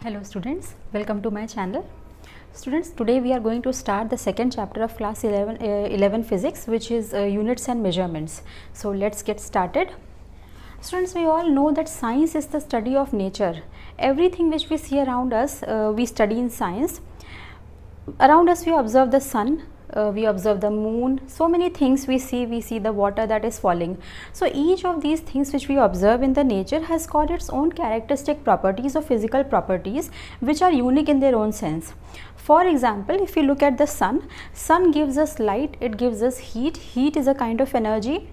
Hello students, welcome to my channel. Students, today we are going to start the second chapter of class 11 physics, which is units and measurements. So let's get started. Students, we all know that science is the study of nature. Everything which we see around us, we study in science. Around us we observe the sun, we observe the moon, so many things we see the water that is falling. So each of these things which we observe in the nature has got its own characteristic properties or physical properties which are unique in their own sense. For example, if you look at the sun gives us light, it gives us heat is a kind of energy.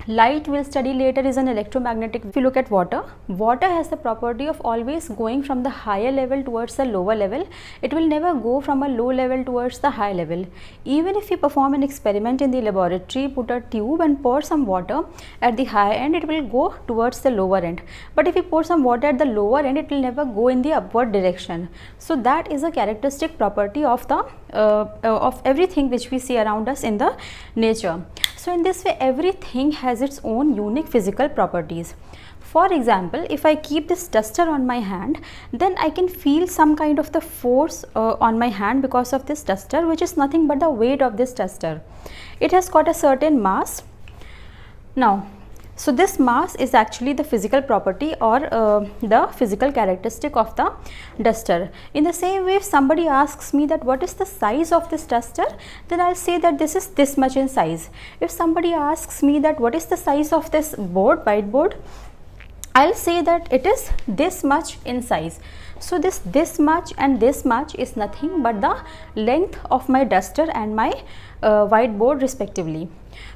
Light, we'll study later, is an electromagnetic. If you look at water has the property of always going from the higher level towards the lower level. It will never go from a low level towards the high level. Even if you perform an experiment in the laboratory, put a tube and pour some water at the high end, it will go towards the lower end. But if you pour some water at the lower end, it will never go in the upward direction. So that is a characteristic property of the of everything which we see around us in the nature. So in this way, everything has its own unique physical properties. For example, if I keep this duster on my hand, then I can feel some kind of the force on my hand because of this duster, which is nothing but the weight of this duster. It has got a certain mass. Now, so this mass is actually the physical property or the physical characteristic of the duster. In the same way, if somebody asks me that what is the size of this duster, then I'll say that this is this much in size. If somebody asks me that what is the size of this whiteboard, I'll say that it is this much in size. So this much and this much is nothing but the length of my duster and my whiteboard respectively.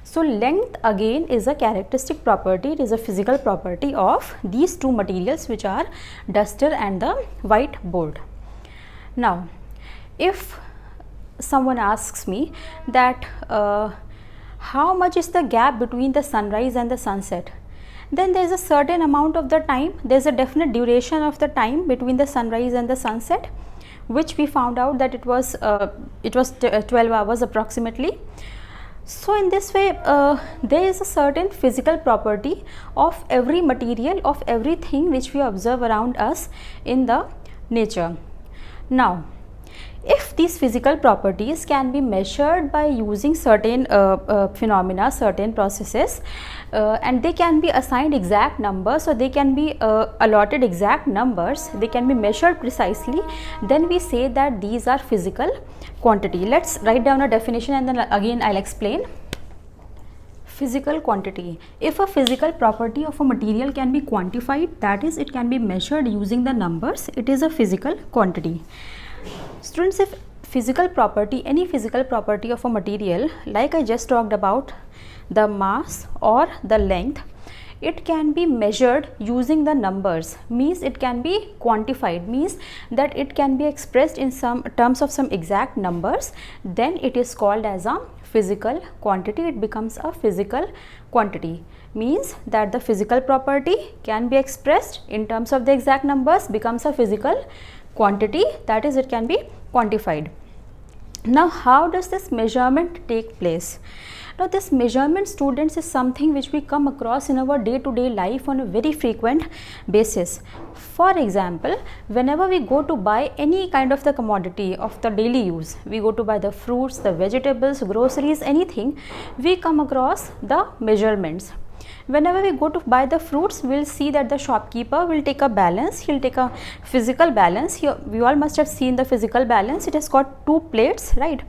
So length again is a characteristic property, it is a physical property of these two materials which are duster and the whiteboard. Now, if someone asks me that how much is the gap between the sunrise and the sunset, then there is a certain amount of the time, there is a definite duration of the time between the sunrise and the sunset, which we found out that it was 12 hours approximately. So in this way, there is a certain physical property of every material, of everything which we observe around us in the nature. Now, if these physical properties can be measured by using certain phenomena, certain processes, and they can be assigned exact numbers, or they can be allotted exact numbers, they can be measured precisely, then we say that these are physical quantity. Let's write down a definition and then again I'll explain. Physical quantity. If a physical property of a material can be quantified, that is, it can be measured using the numbers, it is a physical quantity. Students, if physical property, any physical property of a material, like I just talked about, the mass or the length, it can be measured using the numbers, means it can be quantified, means that it can be expressed in some terms of some exact numbers, then it is called as a physical quantity. It becomes a physical quantity, means that the physical property can be expressed in terms of the exact numbers, becomes a physical quantity, that is, it can be quantified. Now, how does this measurement take place? Now, this measurement, students, is something which we come across in our day-to-day life on a very frequent basis. For example, whenever we go to buy any kind of the commodity of the daily use, we go to buy the fruits, the vegetables, groceries, anything, we come across the measurements. Whenever we go to buy the fruits, we will see that the shopkeeper will take a balance, he will take a physical balance. Here, we all must have seen the physical balance, it has got two plates, right?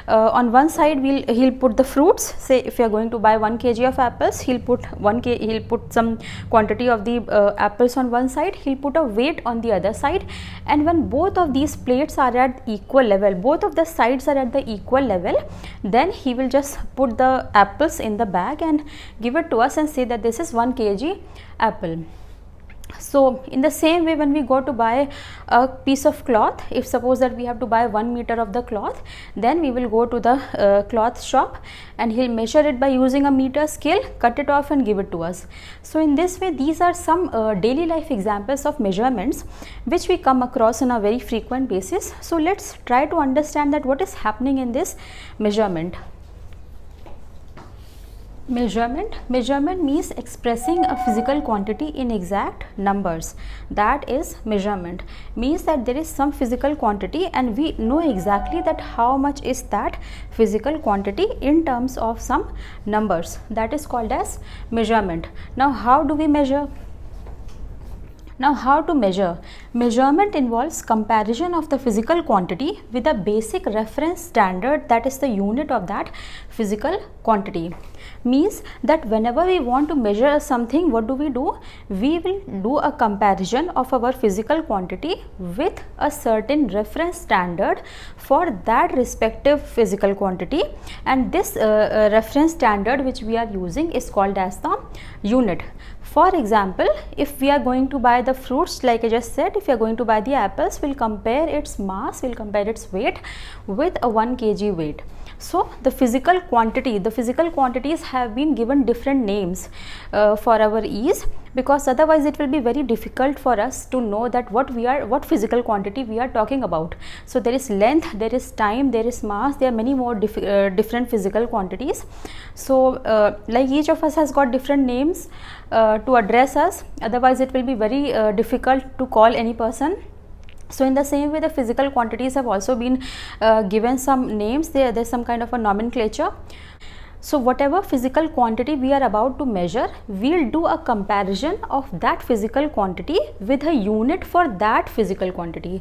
On one side he'll put the fruits, say if you are going to buy 1 kg of apples, he'll put some quantity of the apples on one side, he'll put a weight on the other side, and when both of these plates are at equal level, both of the sides are at the equal level, then he will just put the apples in the bag and give it to us and say that this is 1 kg apple. So in the same way, when we go to buy a piece of cloth, if suppose that we have to buy 1 meter of the cloth, then we will go to the cloth shop and he'll measure it by using a meter scale, cut it off and give it to us. So in this way, these are some daily life examples of measurements which we come across on a very frequent basis. So let's try to understand that what is happening in this measurement. Measurement means expressing a physical quantity in exact numbers. That is measurement. Means that there is some physical quantity and we know exactly that how much is that physical quantity in terms of some numbers. That is called as measurement. Now how do we measure? Now how to measure? Measurement involves comparison of the physical quantity with a basic reference standard, that is the unit of that physical quantity. Means that whenever we want to measure something, what do? We will do a comparison of our physical quantity with a certain reference standard for that respective physical quantity, and this reference standard which we are using is called as the unit. For example, if we are going to buy the fruits, like I just said, if you are going to buy the apples, we'll compare its mass, we'll compare its weight with a 1 kg weight. So the physical quantities have been given different names for our ease, because otherwise it will be very difficult for us to know that what physical quantity we are talking about. So there is length, there is time, there is mass, there are many more different physical quantities. So like each of us has got different names to address us, otherwise it will be very difficult to call any person. So in the same way, the physical quantities have also been given some names. There's some kind of a nomenclature. So whatever physical quantity we are about to measure, we'll do a comparison of that physical quantity with a unit for that physical quantity,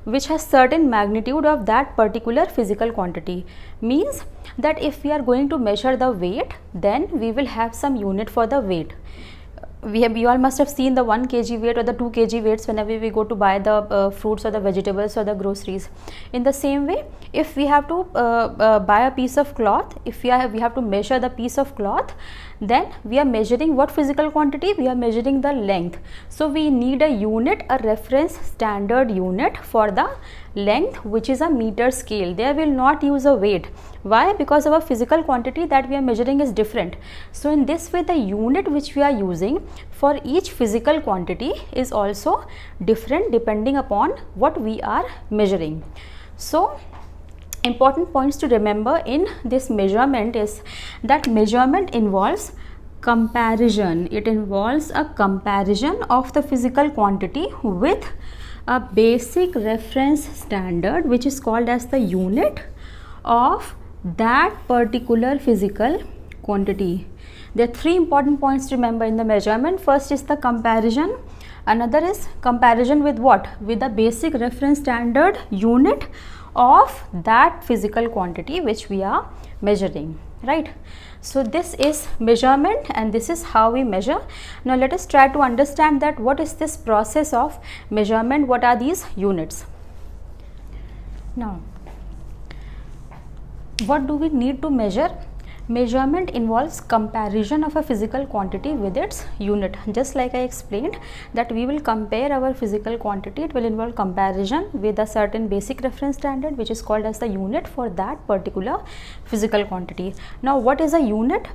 which has certain magnitude of that particular physical quantity. Means that if we are going to measure the weight, then we will have some unit for the weight. We all must have seen the 1 kg weight or the 2 kg weights whenever we go to buy the fruits or the vegetables or the groceries. In the same way, if we have to buy a piece of cloth, if we have to measure the piece of cloth, then we are measuring what physical quantity? We are measuring the length. So we need a unit, a reference standard unit for the length, which is a meter scale. There we will not use a weight. Why? Because our physical quantity that we are measuring is different. So in this way, the unit which we are using for each physical quantity is also different depending upon what we are measuring. So important points to remember in this measurement is that measurement involves comparison. It involves a comparison of the physical quantity with a basic reference standard, which is called as the unit of that particular physical quantity. There are three important points to remember in the measurement. First is the comparison. Another is comparison with what? With the basic reference standard unit of that physical quantity which we are measuring, right? So this is measurement and this is how we measure. Now let us try to understand that what is this process of measurement, what are these units. Now what do we need to measure? Measurement involves comparison of a physical quantity with its unit. Just like I explained that we will compare our physical quantity, it will involve comparison with a certain basic reference standard which is called as the unit for that particular physical quantity. Now what is a unit?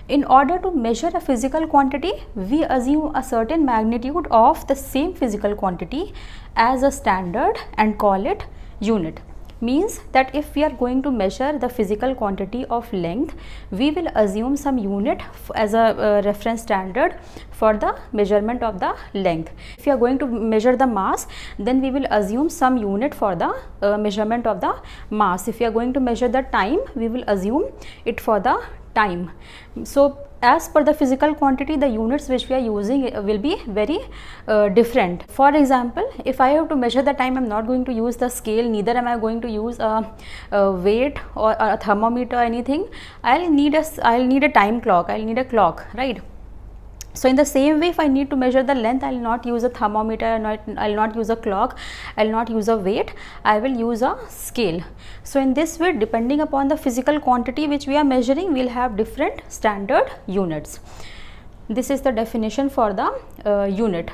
In order to measure a physical quantity, we assume a certain magnitude of the same physical quantity as a standard and call it unit. Means that if we are going to measure the physical quantity of length, we will assume some unit as a reference standard for the measurement of the length. If you are going to measure the mass, then we will assume some unit for the measurement of the mass. If you are going to measure the time, we will assume it for the time. So as per the physical quantity, the units which we are using will be very different. For example, if I have to measure the time, I am not going to use the scale, neither am I going to use a weight or a thermometer or anything. I'll need a time clock, I'll need a clock, right? So in the same way, if I need to measure the length, I will not use a thermometer, I will not use a clock, I will not use a weight, I will use a scale. So in this way, depending upon the physical quantity which we are measuring, we will have different standard units. This is the definition for the unit.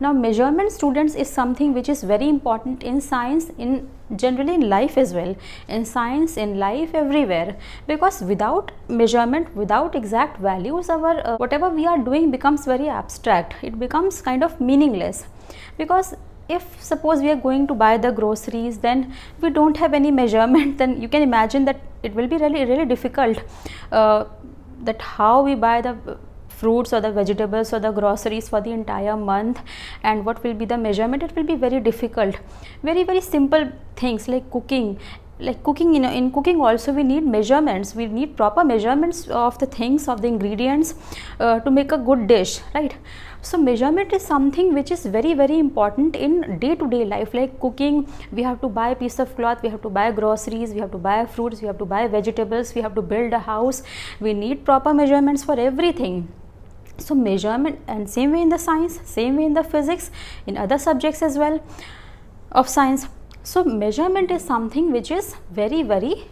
Now measurement, students, is something which is very important in science, in generally in life as well, in science, in life, everywhere, because without measurement, without exact values, our whatever we are doing becomes very abstract. It becomes kind of meaningless, because if suppose we are going to buy the groceries, then we don't have any measurement, then you can imagine that it will be really difficult that how we buy the fruits or the vegetables or the groceries for the entire month, and what will be the measurement, it will be very difficult. Very simple things like cooking, in cooking also we need measurements, we need proper measurements of the things, of the ingredients to make a good dish, right? So measurement is something which is very important in day to day life. Like cooking, we have to buy a piece of cloth, we have to buy groceries, we have to buy fruits, we have to buy vegetables, we have to build a house, we need proper measurements for everything. So measurement, and same way in the science, same way in the physics, in other subjects as well of science. So measurement is something which is very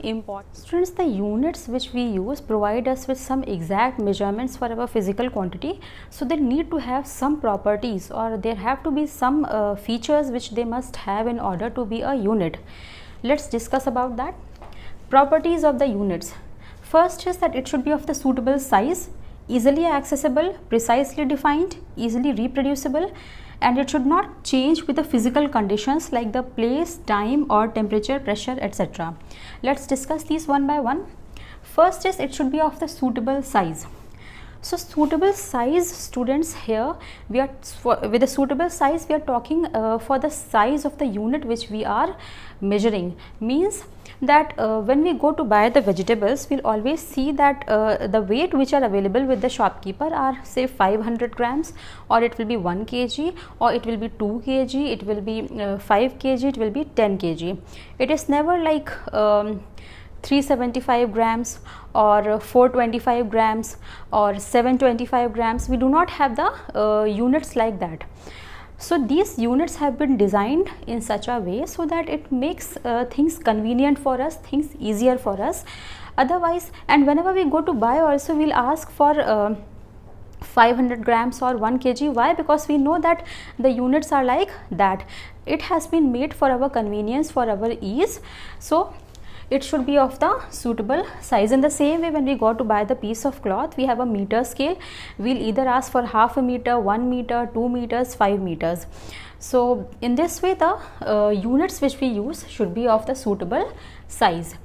important. Students, the units which we use provide us with some exact measurements for our physical quantity. So they need to have some properties, or there have to be some features which they must have in order to be a unit. Let's discuss about that. Properties of the units. First is that it should be of the suitable size, easily accessible, precisely defined, easily reproducible, and it should not change with the physical conditions like the place, time or temperature, pressure, etc. Let's discuss these one by one. First is it should be of the suitable size. So suitable size, students, here we are with the suitable size we are talking for the size of the unit which we are measuring. Means that when we go to buy the vegetables, we'll always see that the weight which are available with the shopkeeper are say 500 grams, or it will be 1 kg, or it will be 2 kg, it will be 5 kg, it will be 10 kg. It is never like 375 grams or 425 grams or 725 grams. We do not have the units like that. So these units have been designed in such a way so that it makes things convenient for us, things easier for us. Otherwise, and whenever we go to buy also, we'll ask for 500 grams or 1 kg. Why? Because we know that the units are like that. It has been made for our convenience, for our ease. So it should be of the suitable size. In the same way, when we go to buy the piece of cloth, we have a meter scale. We'll either ask for half a meter, 1 meter, 2 meters, 5 meters. So in this way, the units which we use should be of the suitable size.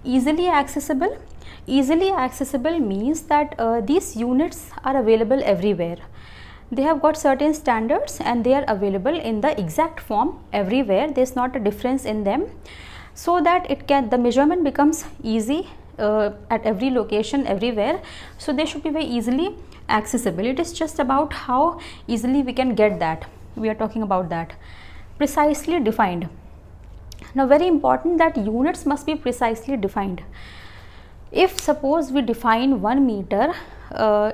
Easily accessible. Easily accessible means that these units are available everywhere. They have got certain standards and they are available in the exact form everywhere. There is not a difference in them, so that the measurement becomes easy at every location, everywhere. So they should be very easily accessible. It is just about how easily we can get that. We are talking about that. Precisely defined. Now very important that units must be precisely defined. If suppose we define 1 meter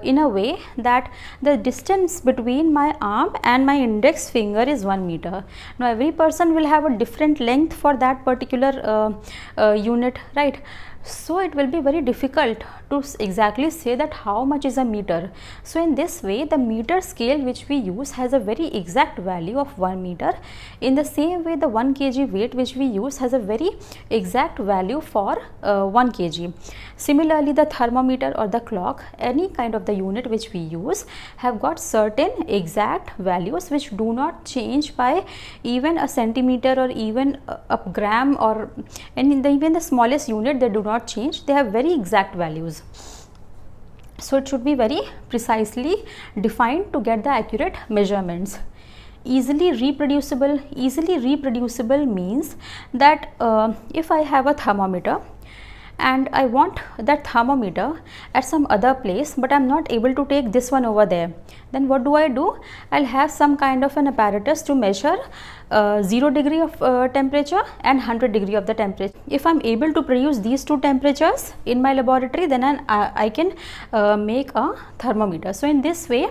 in a way that the distance between my arm and my index finger is 1 meter. Now every person will have a different length for that particular unit, right? So it will be very difficult to exactly say that how much is a meter. So in this way, the meter scale which we use has a very exact value of 1 meter. In the same way, the 1 kg weight which we use has a very exact value for 1 kg. Similarly, the thermometer or the clock, any kind of the unit which we use, have got certain exact values which do not change by even a centimeter or even a gram, or even the smallest unit, they do not change. They have very exact values. So it should be very precisely defined to get the accurate measurements. Easily reproducible. Easily reproducible means that if I have a thermometer and I want that thermometer at some other place, but I am not able to take this one over there, then what do? I'll have some kind of an apparatus to measure 0 degree of temperature and 100 degree of the temperature. If I am able to produce these two temperatures in my laboratory, then I can make a thermometer. So in this way,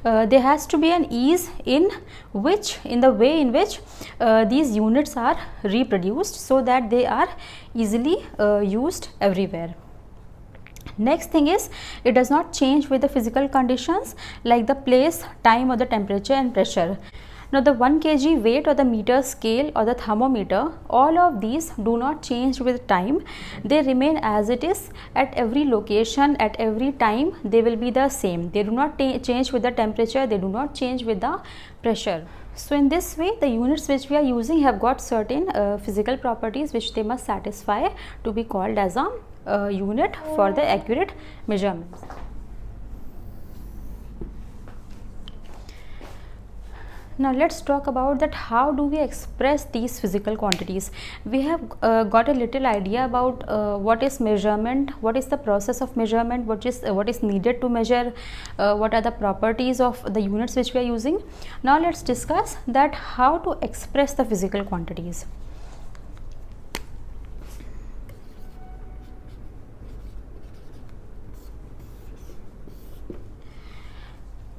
there has to be an ease in the way in which these units are reproduced, so that they are easily used everywhere. Next thing is, it does not change with the physical conditions like the place, time or the temperature and pressure. Now the 1 kg weight or the meter scale or the thermometer, all of these do not change with time. They remain as it is at every location, at every time they will be the same. They do not change with the temperature, they do not change with the pressure. So in this way, the units which we are using have got certain physical properties which they must satisfy to be called as a unit for the accurate measurements. Now let's talk about that how do we express these physical quantities. We have got a little idea about what is measurement, what is the process of measurement, what is needed to measure, what are the properties of the units which we are using. Now let's discuss that how to express the physical quantities.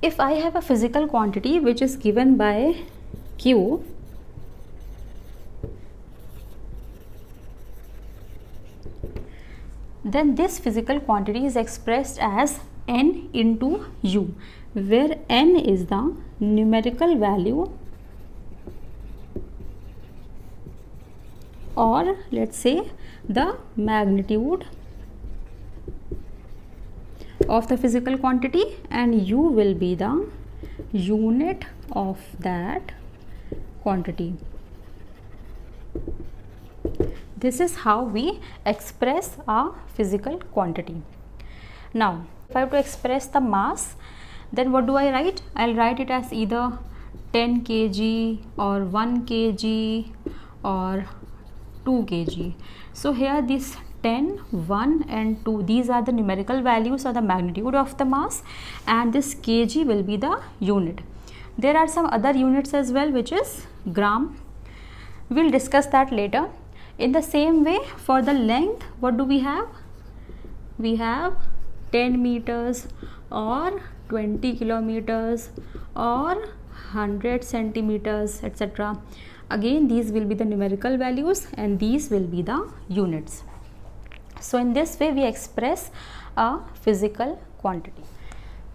If I have a physical quantity which is given by Q, then this physical quantity is expressed as N into U, where N is the numerical value, or let's say the magnitude of the physical quantity, and U will be the unit of that quantity. This is how we express a physical quantity. Now, if I have to express the mass, then what do I write? I'll write it as either 10 kg or 1 kg or 2 kg. So here this 10, 1 and 2, these are the numerical values or the magnitude of the mass, and this kg will be the unit. There are some other units as well, which is gram. We'll discuss that later. In the same way, for the length, what do we have? We have 10 meters or 20 kilometers or 100 centimeters, etc. Again, these will be the numerical values and these will be the units. So in this way we express a physical quantity.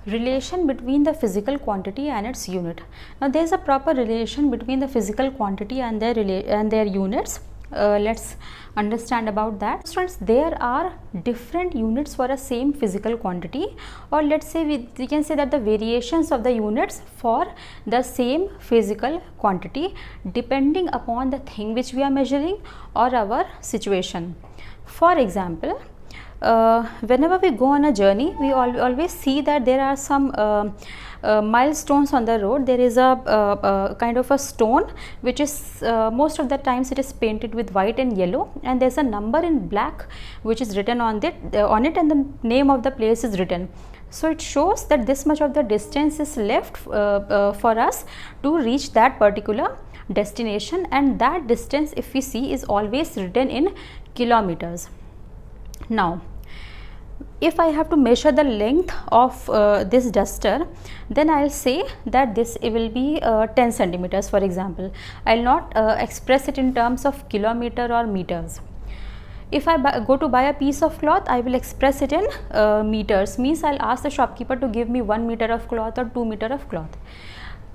Relation between the physical quantity and its unit. Now there is a proper relation between the physical quantity and their units. Let's understand about that. Students, there are different units for a same physical quantity, or let's say we can say that the variations of the units for the same physical quantity depending upon the thing which we are measuring or our situation. For example, whenever we go on a journey, we always see that there are some milestones on the road. There is a kind of a stone which is most of the times it is painted with white and yellow, and there is a number in black which is written on it, and the name of the place is written. So it shows that this much of the distance is left for us to reach that particular destination, and that distance, if we see, is always written in kilometers. Now, if I have to measure the length of this duster, then I will say that this will be 10 centimeters, for example. I will not express it in terms of kilometer or meters. If I go to buy a piece of cloth, I will express it in meters, means I will ask the shopkeeper to give me 1 meter of cloth or 2 meter of cloth.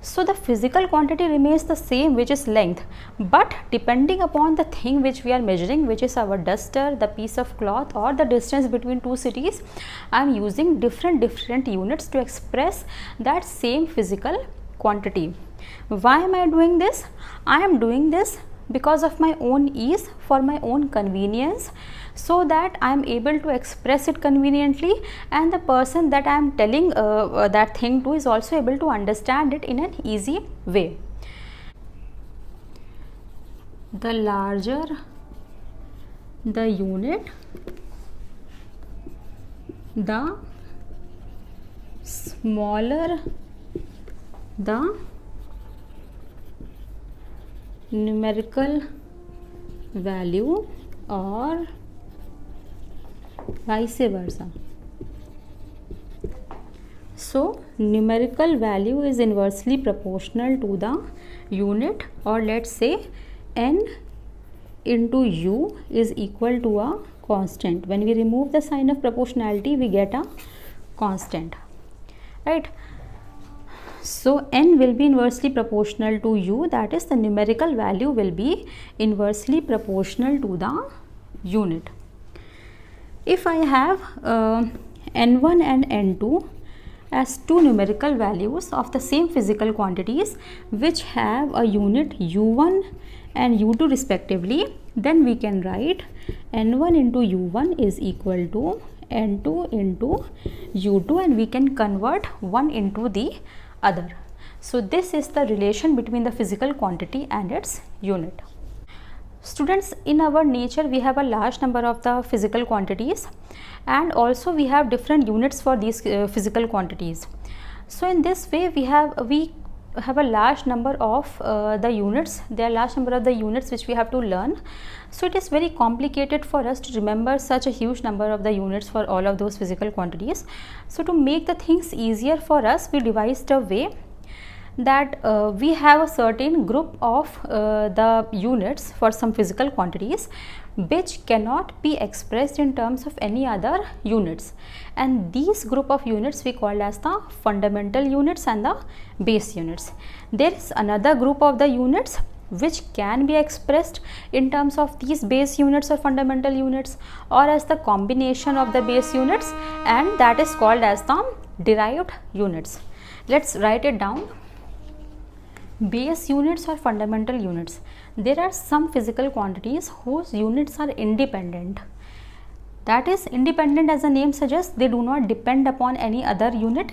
So the physical quantity remains the same, which is length, but depending upon the thing which we are measuring, which is our duster, the piece of cloth or the distance between two cities, I am using different units to express that same physical quantity. Why am I doing this? I am doing this because of my own ease, for my own convenience, so that I am able to express it conveniently, and the person that I am telling that thing to is also able to understand it in an easy way. The larger the unit, the smaller the numerical value, or vice versa. So numerical value is inversely proportional to the unit, or let's say N into U is equal to a constant. When we remove the sign of proportionality, we get a constant, right? So N will be inversely proportional to U, that is the numerical value will be inversely proportional to the unit. If I have N1 and N2 as two numerical values of the same physical quantities which have a unit U1 and U2 respectively, then we can write N1 into U1 is equal to N2 into U2, and we can convert one into the other. So this is the relation between the physical quantity and its unit. Students, in our nature we have a large number of the physical quantities, and also we have different units for these physical quantities. So in this way we have a large number of the units. There are large number of the units which we have to learn. So it is very complicated for us to remember such a huge number of the units for all of those physical quantities. So to make the things easier for us, we devised a way that we have a certain group of the units for some physical quantities which cannot be expressed in terms of any other units, and these group of units we call as the fundamental units and the base units. There is another group of the units which can be expressed in terms of these base units or fundamental units, or as the combination of the base units, and that is called as the derived units. Let's write it down. Base units or fundamental units. There are some physical quantities whose units are independent. That is, independent as the name suggests, they do not depend upon any other unit.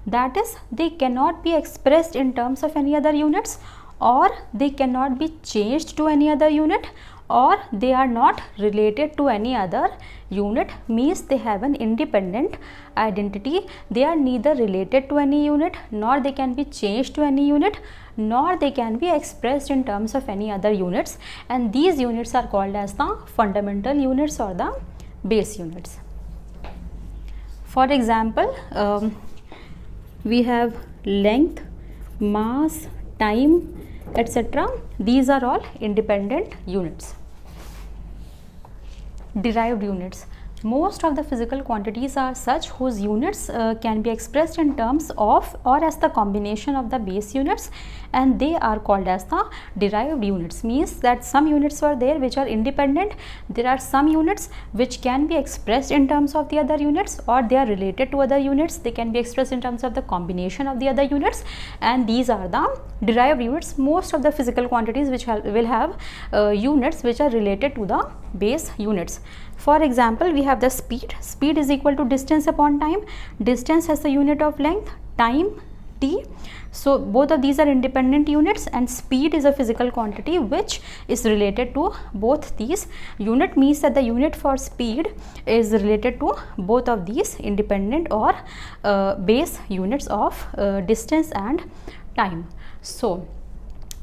That is, they cannot be expressed in terms of any other units, or they cannot be changed to any other unit, or they are not related to any other unit, means they have an independent identity. They are neither related to any unit, nor they can be changed to any unit, nor they can be expressed in terms of any other units, and these units are called as the fundamental units or the base units. For example, we have length, mass, time, etc. These are all independent units. Derived units. Most of the physical quantities are such whose units can be expressed in terms of or as the combination of the base units, and they are called as the derived units. Means that some units are there which are independent, there are some units which can be expressed in terms of the other units, or they are related to other units, they can be expressed in terms of the combination of the other units, and these are the derived units. Most of the physical quantities which will have units which are related to the base units. For example, we have the speed. Speed is equal to distance upon time. Distance has the unit of length, time t. So both of these are independent units, and speed is a physical quantity which is related to both these. Unit means that the unit for speed is related to both of these independent or base units of distance and time. So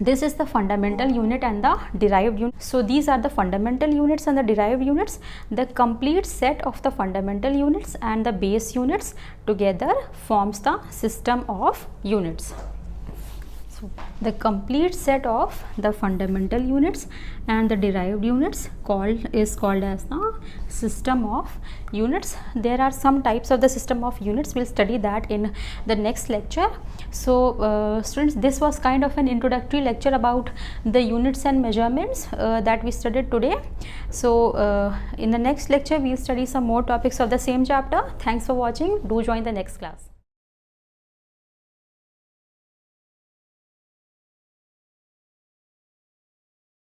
this is the fundamental unit and the derived unit. So these are the fundamental units and the derived units. The complete set of the fundamental units and the base units together forms the system of units. So the complete set of the fundamental units and the derived units is called as the system of units. There are some types of the system of units. We'll study that in the next lecture. So students, this was kind of an introductory lecture about the units and measurements that we studied today. So in the next lecture we'll study some more topics of the same chapter. Thanks for watching. Do join the next class.